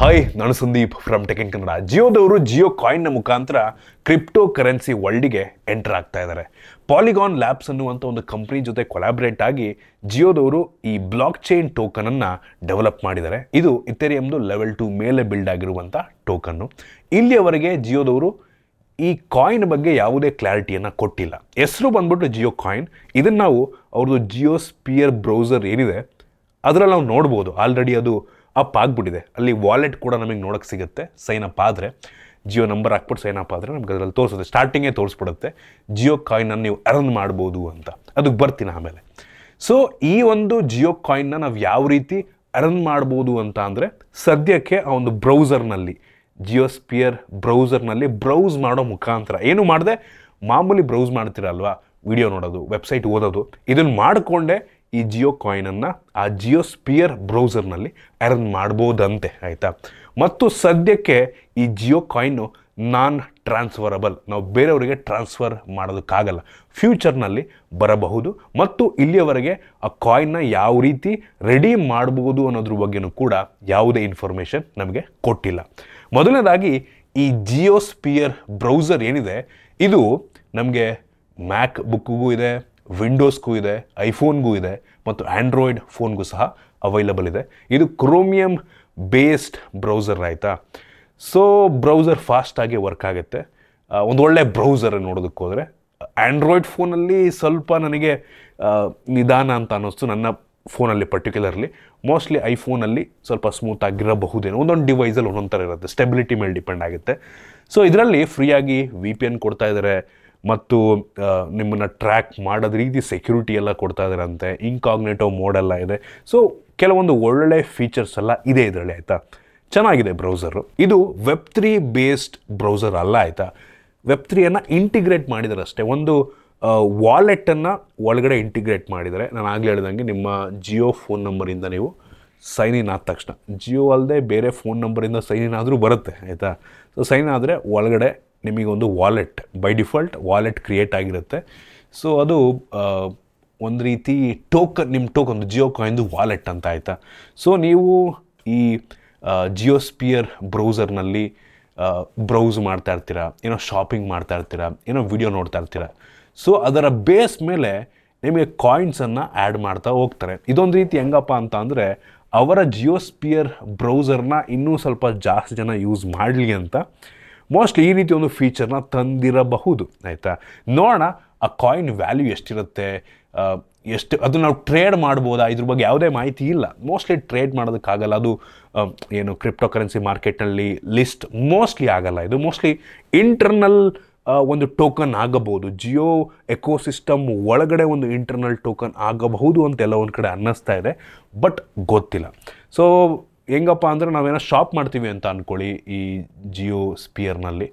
Hi, ನಾನು Sandeep from tech in Kannada. ಜಿಯೋದವರು ಜಿಯೋ ಕಾಯಿನ್ನ ಮುಖಾಂತರ ಕ್ರಿಪ್ಟೋ ಕರೆನ್ಸಿ ವರ್ಲ್ಡಿಗೆ ಎಂಟರ್ ಆಗ್ತಾ ಇದ್ದಾರೆ. ಪಾಲಿಗಾನ್ ಲ್ಯಾಬ್ಸ್ ಅನ್ನುವಂಥ ಒಂದು ಕಂಪ್ನಿ ಜೊತೆ ಕೊಲಾಬ್ರೇಟ್ ಆಗಿ ಜಿಯೋದವರು ಈ ಬ್ಲಾಕ್ ಚೈನ್ ಟೋಕನನ್ನು ಡೆವಲಪ್ ಮಾಡಿದ್ದಾರೆ. ಇದು ಇಥೆರಿಯಮ್ದು ಲೆವೆಲ್ 2 ಮೇಲೆ ಬಿಲ್ಡ್ ಆಗಿರುವಂಥ ಟೋಕನ್ನು. ಇಲ್ಲಿಯವರೆಗೆ ಜಿಯೋದವರು ಈ ಕಾಯಿನ್ ಬಗ್ಗೆ ಯಾವುದೇ ಕ್ಲಾರಿಟಿಯನ್ನು ಕೊಟ್ಟಿಲ್ಲ. ಹೆಸರು ಬಂದ್ಬಿಟ್ಟು ಜಿಯೋ ಕಾಯಿನ್. ಇದನ್ನು ನಾವು ಅವ್ರದ್ದು ಜಿಯೋ ಸ್ಪಿಯರ್ ಬ್ರೌಸರ್ ಏನಿದೆ ಅದರಲ್ಲಿ ನಾವು ನೋಡ್ಬೋದು. ಆಲ್ರೆಡಿ ಅದು ಅಪ್ ಆಗಿಬಿಟ್ಟಿದೆ. ಅಲ್ಲಿ ವಾಲೆಟ್ ಕೂಡ ನಮಗೆ ನೋಡೋಕ್ಕೆ ಸಿಗುತ್ತೆ. ಸೈನ್ ಅಪ್ ಆದರೆ ಜಿಯೋ ನಂಬರ್ ಹಾಕ್ಬಿಟ್ಟು ಸೈನ್ ಅಪ್ ಆದರೆ ನಮ್ಗೆ ಅದರಲ್ಲಿ ತೋರಿಸುತ್ತೆ, ಸ್ಟಾರ್ಟಿಂಗೇ ತೋರಿಸ್ಬಿಡುತ್ತೆ ಜಿಯೋ ಕಾಯಿನನ್ನು ನೀವು ಅರ್ನ್ ಮಾಡ್ಬೋದು ಅಂತ. ಅದಕ್ಕೆ ಬರ್ತೀನಿ ಆಮೇಲೆ. ಸೊ ಈ ಒಂದು ಜಿಯೋ ಕಾಯಿನ್ನ ನಾವು ಯಾವ ರೀತಿ ಅರ್ನ್ ಮಾಡ್ಬೋದು ಅಂತ ಅಂದರೆ, ಸದ್ಯಕ್ಕೆ ಆ ಒಂದು ಬ್ರೌಸರ್ನಲ್ಲಿ ಜಿಯೋ ಸ್ಪಿಯರ್ ಬ್ರೌಸರ್ನಲ್ಲಿ ಬ್ರೌಸ್ ಮಾಡೋ ಮುಖಾಂತರ, ಏನು ಮಾಡಿದೆ ಮಾಮೂಲಿ ಬ್ರೌಸ್ ಮಾಡ್ತೀರಲ್ವಾ, ವಿಡಿಯೋ ನೋಡೋದು, ವೆಬ್ಸೈಟ್ ಓದೋದು, ಇದನ್ನು ಮಾಡಿಕೊಂಡೆ ಈ ಜಿಯೋ ಕಾಯಿನನ್ನು ಆ ಜಿಯೋ ಸ್ಪಿಯರ್ ಬ್ರೌಸರ್ನಲ್ಲಿ ಅರ್ನ್ ಮಾಡ್ಬೋದಂತೆ, ಆಯಿತಾ. ಮತ್ತು ಸದ್ಯಕ್ಕೆ ಈ ಜಿಯೋ ಕಾಯಿನು ನಾನ್ ಟ್ರಾನ್ಸ್ಫರಬಲ್, ನಾವು ಬೇರೆಯವರಿಗೆ ಟ್ರಾನ್ಸ್ಫರ್ ಮಾಡೋದಕ್ಕಾಗಲ್ಲ, ಫ್ಯೂಚರ್ನಲ್ಲಿ ಬರಬಹುದು. ಮತ್ತು ಇಲ್ಲಿಯವರೆಗೆ ಆ ಕಾಯಿನ್ನ ಯಾವ ರೀತಿ ರೆಡೀಮ್ ಮಾಡ್ಬೋದು ಅನ್ನೋದ್ರ ಬಗ್ಗೆನೂ ಕೂಡ ಯಾವುದೇ ಇನ್ಫಾರ್ಮೇಷನ್ ನಮಗೆ ಕೊಟ್ಟಿಲ್ಲ. ಮೊದಲನೇದಾಗಿ ಈ ಜಿಯೋ ಸ್ಪಿಯರ್ ಬ್ರೌಸರ್ ಏನಿದೆ ಇದು ನಮಗೆ ಮ್ಯಾಕ್ ಬುಕ್ಗೂ ಇದೆ, ವಿಂಡೋಸ್ಗೂ ಇದೆ, ಐಫೋನ್ಗೂ ಇದೆ ಮತ್ತು ಆ್ಯಂಡ್ರಾಯ್ಡ್ ಫೋನ್ಗೂ ಸಹ ಅವೈಲಬಲ್ ಇದೆ. ಇದು ಕ್ರೋಮಿಯಮ್ ಬೇಸ್ಡ್ ಬ್ರೌಸರ್, ಆಯಿತಾ. ಸೊ ಬ್ರೌಸರ್ ಫಾಸ್ಟಾಗಿ ವರ್ಕ್ ಆಗುತ್ತೆ. ಒಂದು ಒಳ್ಳೆ ಬ್ರೌಸರ್ ನೋಡೋದಕ್ಕೆ ಹೋದರೆ ಆ್ಯಂಡ್ರಾಯ್ಡ್ ಫೋನಲ್ಲಿ ಸ್ವಲ್ಪ ನನಗೆ ನಿಧಾನ ಅಂತ ಅನ್ನಿಸ್ತು, ನನ್ನ ಫೋನಲ್ಲಿ ಪರ್ಟಿಕ್ಯುಲರ್ಲಿ. ಮೋಸ್ಟ್ಲಿ ಐಫೋನಲ್ಲಿ ಸ್ವಲ್ಪ ಸ್ಮೂತ್ ಆಗಿರಬಹುದೇನೋ, ಒಂದೊಂದು ಡಿವೈಸಲ್ಲಿ ಒಂದೊಂದು ಥರ ಇರುತ್ತೆ, ಸ್ಟೆಬಿಲಿಟಿ ಮೇಲೆ ಡಿಪೆಂಡ್ ಆಗುತ್ತೆ. ಸೊ ಇದರಲ್ಲಿ ಫ್ರೀಯಾಗಿ VPN ಕೊಡ್ತಾ ಇದ್ದಾರೆ ಮತ್ತು ನಿಮ್ಮನ್ನು ಟ್ರ್ಯಾಕ್ ಮಾಡೋದ ರೀತಿ ಸೆಕ್ಯೂರಿಟಿ ಎಲ್ಲ ಕೊಡ್ತಾ ಇದ್ದಾರಂತೆ, ಇನ್ಕಾಗ್ನೇಟೋ ಮೋಡೆಲ್ಲ ಇದೆ. ಸೊ ಕೆಲವೊಂದು ಒಳ್ಳೆ ಫೀಚರ್ಸ್ ಎಲ್ಲ ಇದೆ ಇದರಲ್ಲಿ, ಆಯಿತಾ. ಚೆನ್ನಾಗಿದೆ ಬ್ರೌಸರು. ಇದು Web3 ಬೇಸ್ಡ್ ಬ್ರೌಸರ್ ಅಲ್ಲ, ಆಯಿತಾ. Web3ಯನ್ನು ಇಂಟಿಗ್ರೇಟ್ ಮಾಡಿದ್ದಾರೆ ಅಷ್ಟೇ. ಒಂದು ವಾಲೆಟನ್ನು ಒಳಗಡೆ ಇಂಟಿಗ್ರೇಟ್ ಮಾಡಿದ್ದಾರೆ. ನಾನು ಆಗಲೇ ಹೇಳ್ದಂಗೆ ನಿಮ್ಮ ಜಿಯೋ ಫೋನ್ ನಂಬರಿಂದ ನೀವು ಸೈನ್ ಇನ್ ಆದ ತಕ್ಷಣ, ಜಿಯೋ ಅಲ್ಲದೆ ಬೇರೆ ಫೋನ್ ನಂಬರಿಂದ ಸೈನ್ ಇನ್ ಆದರೂ ಬರುತ್ತೆ, ಆಯಿತಾ. ಸೊ ಸೈನ್ ಆದರೆ ಒಳಗಡೆ ನಿಮಗೊಂದು wallet, by default wallet create ಆಗಿರುತ್ತೆ. ಸೊ ಅದು ಒಂದು ರೀತಿ ಟೋಕನ್, ನಿಮ್ಮ ಟೋಕನ್ ಜಿಯೋ ಕಾಯಿನ್ದು ವಾಲೆಟ್ ಅಂತ, ಆಯಿತಾ. ಸೊ ನೀವು ಈ ಜಿಯೋ ಸ್ಪಿಯರ್ ಬ್ರೌಸರ್ನಲ್ಲಿ ಬ್ರೌಸ್ ಮಾಡ್ತಾ ಇರ್ತೀರಾ, ಏನೋ ಶಾಪಿಂಗ್ ಮಾಡ್ತಾ ಇರ್ತೀರಾ, ಏನೋ ವಿಡಿಯೋ ನೋಡ್ತಾ ಇರ್ತೀರಾ. ಸೊ ಅದರ ಬೇಸ್ ಮೇಲೆ ನಿಮಗೆ ಕಾಯಿನ್ಸನ್ನು ಆ್ಯಡ್ ಮಾಡ್ತಾ ಹೋಗ್ತಾರೆ. ಇದೊಂದು ರೀತಿ ಹೆಂಗಪ್ಪ ಅಂತ ಅಂದರೆ, ಅವರ ಜಿಯೋ ಸ್ಪಿಯರ್ ಬ್ರೌಸರ್ನ ಇನ್ನೂ ಸ್ವಲ್ಪ ಜಾಸ್ತಿ ಜನ ಯೂಸ್ ಮಾಡಲಿ ಅಂತ ಮೋಸ್ಟ್ಲಿ ಈ ರೀತಿ ಒಂದು ಫೀಚರ್ನ ತಂದಿರಬಹುದು, ಆಯಿತಾ. ನೋಡೋಣ ಆ ಕಾಯಿನ್ ವ್ಯಾಲ್ಯೂ ಎಷ್ಟಿರುತ್ತೆ, ಎಷ್ಟು ಅದು ನಾವು ಟ್ರೇಡ್ ಮಾಡ್ಬೋದಾ, ಇದ್ರ ಬಗ್ಗೆ ಯಾವುದೇ ಮಾಹಿತಿ ಇಲ್ಲ. ಮೋಸ್ಟ್ಲಿ ಟ್ರೇಡ್ ಮಾಡೋದಕ್ಕಾಗಲ್ಲ. ಅದು ಏನು ಕ್ರಿಪ್ಟೋ ಕರೆನ್ಸಿ ಮಾರ್ಕೆಟ್ನಲ್ಲಿ ಲಿಸ್ಟ್ ಮೋಸ್ಟ್ಲಿ ಆಗಲ್ಲ. ಇದು ಮೋಸ್ಟ್ಲಿ ಇಂಟರ್ನಲ್ ಒಂದು ಟೋಕನ್ ಆಗಬಹುದು, ಜಿಯೋ ಎಕೋಸಿಸ್ಟಮ್ ಒಳಗಡೆ ಒಂದು ಇಂಟರ್ನಲ್ ಟೋಕನ್ ಆಗಬಹುದು ಅಂತೆಲ್ಲ ಒಂದು ಕಡೆ ಅನ್ನಿಸ್ತಾ ಇದೆ, ಬಟ್ ಗೊತ್ತಿಲ್ಲ. ಸೊ ಹೆಂಗಪ್ಪ ಅಂದರೆ, ನಾವೇನೋ ಶಾಪ್ ಮಾಡ್ತೀವಿ ಅಂತ ಅಂದ್ಕೊಳ್ಳಿ ಈ ಜಿಯೋ ಸ್ಪಿಯರ್ನಲ್ಲಿ,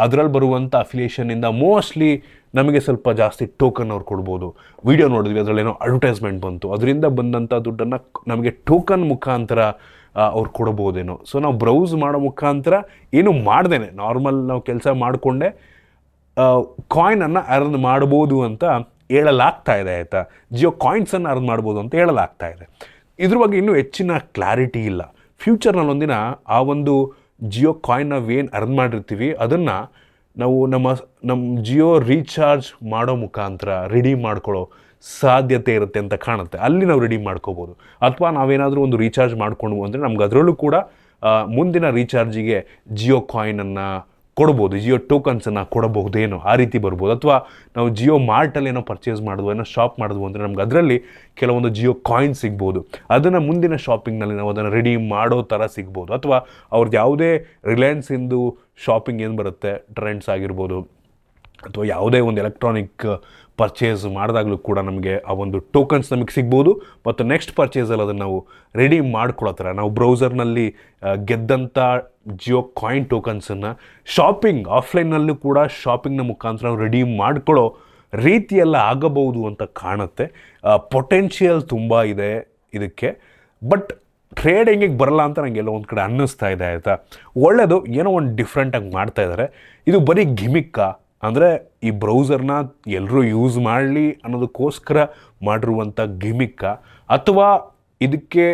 ಅದರಲ್ಲಿ ಬರುವಂಥ ಅಫಿಲಿಯೇಷನಿಂದ ಮೋಸ್ಟ್ಲಿ ನಮಗೆ ಸ್ವಲ್ಪ ಜಾಸ್ತಿ ಟೋಕನ್ ಅವ್ರು ಕೊಡ್ಬೋದು. ವಿಡಿಯೋ ನೋಡಿದ್ವಿ, ಅದರಲ್ಲೇನೋ ಅಡ್ವರ್ಟೈಸ್ಮೆಂಟ್ ಬಂತು, ಅದರಿಂದ ಬಂದಂಥ ದುಡ್ಡನ್ನು ನಮಗೆ ಟೋಕನ್ ಮುಖಾಂತರ ಅವ್ರು ಕೊಡ್ಬೋದೇನೋ. ಸೊ ನಾವು ಬ್ರೌಸ್ ಮಾಡೋ ಮುಖಾಂತರ ಏನು ಮಾಡ್ದೇನೆ ನಾರ್ಮಲ್ ನಾವು ಕೆಲಸ ಮಾಡಿಕೊಂಡೆ ಕಾಯಿನನ್ನು ಅರ್ನ್ ಮಾಡ್ಬೋದು ಅಂತ ಹೇಳಲಾಗ್ತಾ ಇದೆ, ಆಯಿತಾ. ಜಿಯೋ ಕಾಯಿನ್ಸನ್ನು ಅರ್ನ್ ಮಾಡ್ಬೋದು ಅಂತ ಹೇಳಲಾಗ್ತಾ ಇದೆ. ಇದ್ರ ಬಗ್ಗೆ ಇನ್ನೂ ಹೆಚ್ಚಿನ ಕ್ಲಾರಿಟಿ ಇಲ್ಲ. ಫ್ಯೂಚರ್ನಲ್ಲಿ ಒಂದಿನ ಆ ಒಂದು ಜಿಯೋ ಕಾಯಿನ್ ನಾವೇನು ಅರ್ನ್ ಮಾಡಿರ್ತೀವಿ ಅದನ್ನು ನಾವು ನಮ್ಮ ಜಿಯೋ ರೀಚಾರ್ಜ್ ಮಾಡೋ ಮುಖಾಂತರ ರಿಡೀಮ್ ಮಾಡ್ಕೊಳ್ಳೋ ಸಾಧ್ಯತೆ ಇರುತ್ತೆ ಅಂತ ಕಾಣುತ್ತೆ. ಅಲ್ಲಿ ನಾವು ರಿಡೀಮ್ ಮಾಡ್ಕೋಬೋದು. ಅಥವಾ ನಾವೇನಾದರೂ ಒಂದು ರೀಚಾರ್ಜ್ ಮಾಡ್ಕೊಂಡು ಅಂದರೆ ನಮ್ಗೆ ಅದರಲ್ಲೂ ಕೂಡ ಮುಂದಿನ ರೀಚಾರ್ಜಿಗೆ ಜಿಯೋ ಕಾಯಿನನ್ನು ಕೊಡ್ಬೋದು, ಜಿಯೋ ಟೋಕನ್ಸನ್ನು ಕೊಡಬಹುದೇನೋ, ಆ ರೀತಿ ಬರ್ಬೋದು. ಅಥವಾ ನಾವು ಜಿಯೋ ಮಾರ್ಟಲ್ಲಿ ಏನೋ ಪರ್ಚೇಸ್ ಮಾಡಿದ್ವು, ಏನೋ ಶಾಪ್ ಮಾಡಿದ್ವು ಅಂದರೆ ನಮ್ಗೆ ಅದರಲ್ಲಿ ಕೆಲವೊಂದು ಜಿಯೋ ಕಾಯಿನ್ ಸಿಗ್ಬೋದು. ಅದನ್ನು ಮುಂದಿನ ಶಾಪಿಂಗ್ನಲ್ಲಿ ನಾವು ಅದನ್ನು ರಿಡೀಮ್ ಮಾಡೋ ಥರ ಸಿಗ್ಬೋದು. ಅಥವಾ ಅವ್ರದ್ದು ಯಾವುದೇ ರಿಲಯನ್ಸಿಂದು ಶಾಪಿಂಗ್ ಏನು ಬರುತ್ತೆ, ಟ್ರೆಂಡ್ಸ್ ಆಗಿರ್ಬೋದು, ಅಥವಾ ಯಾವುದೇ ಒಂದು ಎಲೆಕ್ಟ್ರಾನಿಕ್ ಪರ್ಚೇಸ್ ಮಾಡಿದಾಗಲೂ ಕೂಡ ನಮಗೆ ಆ ಒಂದು ಟೋಕನ್ಸ್ ನಮಗೆ ಸಿಗ್ಬೋದು. ಮತ್ತು ನೆಕ್ಸ್ಟ್ ಪರ್ಚೇಸಲ್ಲಿ ಅದನ್ನು ನಾವು ರೆಡೀಮ್ ಮಾಡ್ಕೊಳ್ಳೋ ಥರ ನಾವು ಬ್ರೌಸರ್ನಲ್ಲಿ ಗೆದ್ದಂಥ ಜಿಯೋ ಕಾಯಿನ್ ಟೋಕನ್ಸನ್ನು ಶಾಪಿಂಗ್ ಆಫ್ಲೈನ್ನಲ್ಲೂ ಕೂಡ ಶಾಪಿಂಗ್ನ ಮುಖಾಂತರ ನಾವು ರೆಡೀಮ್ ಮಾಡ್ಕೊಳ್ಳೋ ರೀತಿಯೆಲ್ಲ ಆಗಬಹುದು ಅಂತ ಕಾಣುತ್ತೆ. ಪೊಟೆನ್ಷಿಯಲ್ ತುಂಬ ಇದೆ ಇದಕ್ಕೆ, ಬಟ್ ಟ್ರೇಡಿಂಗಿಗೆ ಬರಲ್ಲ ಅಂತ ನನಗೆಲ್ಲ ಒಂದು ಕಡೆ ಅನ್ನಿಸ್ತಾ ಇದೆ, ಆಯಿತಾ. ಒಳ್ಳೆಯದು, ಏನೋ ಒಂದು ಡಿಫ್ರೆಂಟಾಗಿ ಮಾಡ್ತಾ ಇದ್ದಾರೆ. ಇದು ಬರೀ ಗಿಮಿಕ್ಕಾ ಅಂದರೆ ಈ ಬ್ರೌಸರ್ನ ಎಲ್ಲರೂ ಯೂಸ್ ಮಾಡಲಿ ಅನ್ನೋದಕ್ಕೋಸ್ಕರ ಮಾಡಿರುವಂಥ ಗಿಮಿಕ್ಕ, ಅಥವಾ ಇದಕ್ಕೆ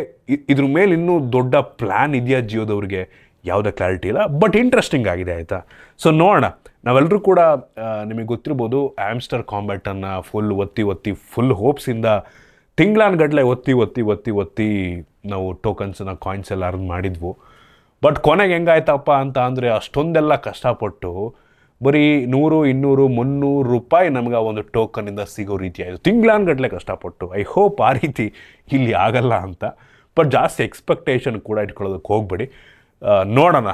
ಇದ್ರ ಮೇಲೆ ಇನ್ನೂ ದೊಡ್ಡ ಪ್ಲ್ಯಾನ್ ಇದೆಯಾ ಜಿಯೋದವ್ರಿಗೆ, ಯಾವುದೇ ಕ್ಲಾರಿಟಿ ಇಲ್ಲ. ಬಟ್ ಇಂಟ್ರೆಸ್ಟಿಂಗ್ ಆಗಿದೆ, ಆಯಿತಾ. ಸೊ ನೋಡೋಣ. ನಾವೆಲ್ಲರೂ ಕೂಡ ನಿಮಗೆ ಗೊತ್ತಿರ್ಬೋದು, ಆಮ್ಸ್ಟರ್ ಕಾಂಬ್ಯಾಟನ್ನು ಒತ್ತಿ ಫುಲ್ ಹೋಪ್ಸಿಂದ ತಿಂಗಳಾನ್ಗಟ್ಟಲೆ ಒತ್ತಿ ನಾವು ಟೋಕನ್ಸನ್ನ ಕಾಯಿನ್ಸ್ ಎಲ್ಲ ಅರ್ನ್ ಮಾಡಿದ್ವು. ಬಟ್ ಕೊನೆಗೆ ಹೆಂಗಾಯ್ತಪ್ಪ ಅಂತ ಅಂದರೆ ಅಷ್ಟೊಂದೆಲ್ಲ ಕಷ್ಟಪಟ್ಟು ಬರೀ 100, 200, 300 ರೂಪಾಯಿ ನಮ್ಗೆ ಆ ಒಂದು ಟೋಕನಿಂದ ಸಿಗೋ ರೀತಿ ಆಯಿತು. ತಿಂಗಳಾನ್ಗಟ್ಟಲೆ ಕಷ್ಟಪಟ್ಟು. ಐ ಹೋಪ್ ಆ ರೀತಿ ಇಲ್ಲಿ ಆಗಲ್ಲ ಅಂತ. ಬಟ್ ಜಾಸ್ತಿ ಎಕ್ಸ್ಪೆಕ್ಟೇಷನ್ ಕೂಡ ಇಟ್ಕೊಳ್ಳೋದಕ್ಕೆ ಹೋಗ್ಬೇಡಿ. ನೋಡೋಣ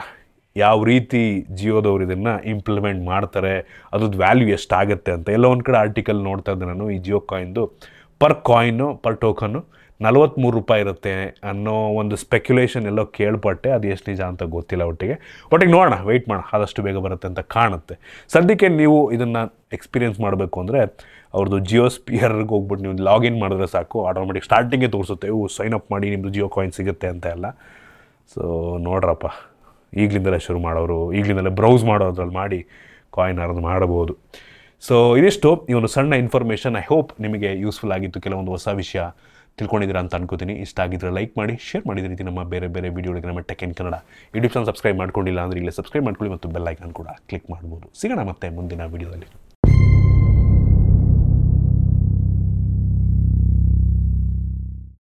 ಯಾವ ರೀತಿ ಜಿಯೋದವ್ರು ಇದನ್ನು ಇಂಪ್ಲಿಮೆಂಟ್ ಮಾಡ್ತಾರೆ, ಅದ್ರದ್ದು ವ್ಯಾಲ್ಯೂ ಎಷ್ಟಾಗುತ್ತೆ ಅಂತ. ಎಲ್ಲ ಒಂದು ಕಡೆ ಆರ್ಟಿಕಲ್ ನೋಡ್ತಾ ಇದ್ದೆ ನಾನು, ಈ ಜಿಯೋ ಕಾಯಿನ್ದು ಪರ್ ಟೋಕನ್ನು 43 ರೂಪಾಯಿ ಇರುತ್ತೆ ಅನ್ನೋ ಒಂದು ಸ್ಪೆಕ್ಯುಲೇಷನ್ ಎಲ್ಲೋ ಕೇಳ್ಪಟ್ಟೆ. ಅದು ಎಷ್ಟು ನಿಜ ಅಂತ ಗೊತ್ತಿಲ್ಲ. ಒಟ್ಟಿಗೆ ನೋಡೋಣ, ವೆಯ್ಟ್ ಮಾಡೋಣ, ಆದಷ್ಟು ಬೇಗ ಬರುತ್ತೆ ಅಂತ ಕಾಣುತ್ತೆ. ಸದ್ಯಕ್ಕೆ ನೀವು ಇದನ್ನು ಎಕ್ಸ್ಪೀರಿಯೆನ್ಸ್ ಮಾಡಬೇಕು ಅಂದರೆ ಅವ್ರದ್ದು ಜಿಯೋಸ್ಪಿಯರ್ಗೆ ಹೋಗ್ಬಿಟ್ಟು ನೀವು ಲಾಗಿನ್ ಮಾಡಿದ್ರೆ ಸಾಕು, ಆಟೋಮೆಟಿಕ್ ಸ್ಟಾರ್ಟಿಂಗೇ ತೋರಿಸುತ್ತೆ, ಸೈನ್ ಅಪ್ ಮಾಡಿ ನಿಮ್ಮದು ಜಿಯೋ ಕಾಯಿನ್ ಸಿಗುತ್ತೆ ಅಂತ ಎಲ್ಲ. ಸೊ ನೋಡ್ರಪ್ಪ, ಈಗಲಿಂದಲೇ ಶುರು ಮಾಡೋರು, ಈಗಲಿಂದಲೇ ಬ್ರೌಸ್ ಮಾಡೋದ್ರಲ್ಲಿ ಮಾಡಿ ಕಾಯಿನ್ ಅರ್ನ್ ಮಾಡಬಹುದು. ಸೊ ಇದಿಷ್ಟು ಈ ಒಂದು ಸಣ್ಣ ಇನ್ಫಾರ್ಮೇಷನ್. ಐ ಹೋಪ್ ನಿಮಗೆ ಯೂಸ್ಫುಲ್ ಆಗಿತ್ತು, ಕೆಲವೊಂದು ಹೊಸ ವಿಷಯ ತಿಳ್ಕೊಂಡಿದ್ದೀರಾ ಅಂತ ಅನ್ಕೋತೀನಿ. ಇಷ್ಟ ಆಗಿದ್ರೆ ಲೈಕ್ ಮಾಡಿ, ಶೇರ್ ಮಾಡಿದ ರೀತಿ ನಮ್ಮ ಬೇರೆ ವೀಡಿಯೋಗಳಿಗೆ ನಮ್ಮ tech in Kannada YouTube channel subscribe ಮಾಡ್ಕೊಂಡಿಲ್ಲ ಅಂದರೆ ಇಲ್ಲೇ ಸಬ್ಸ್ಕ್ರೈಬ್ ಮಾಡ್ಕೊಳ್ಳಿ ಮತ್ತು ಬೆಲ್ ಐಕಾನ್ ಕೂಡ ಕ್ಲಿಕ್ ಮಾಡ್ಬೋದು. ಸಿಗೋಣ ಮತ್ತೆ ಮುಂದಿನ ವೀಡಿಯೋದಲ್ಲಿ.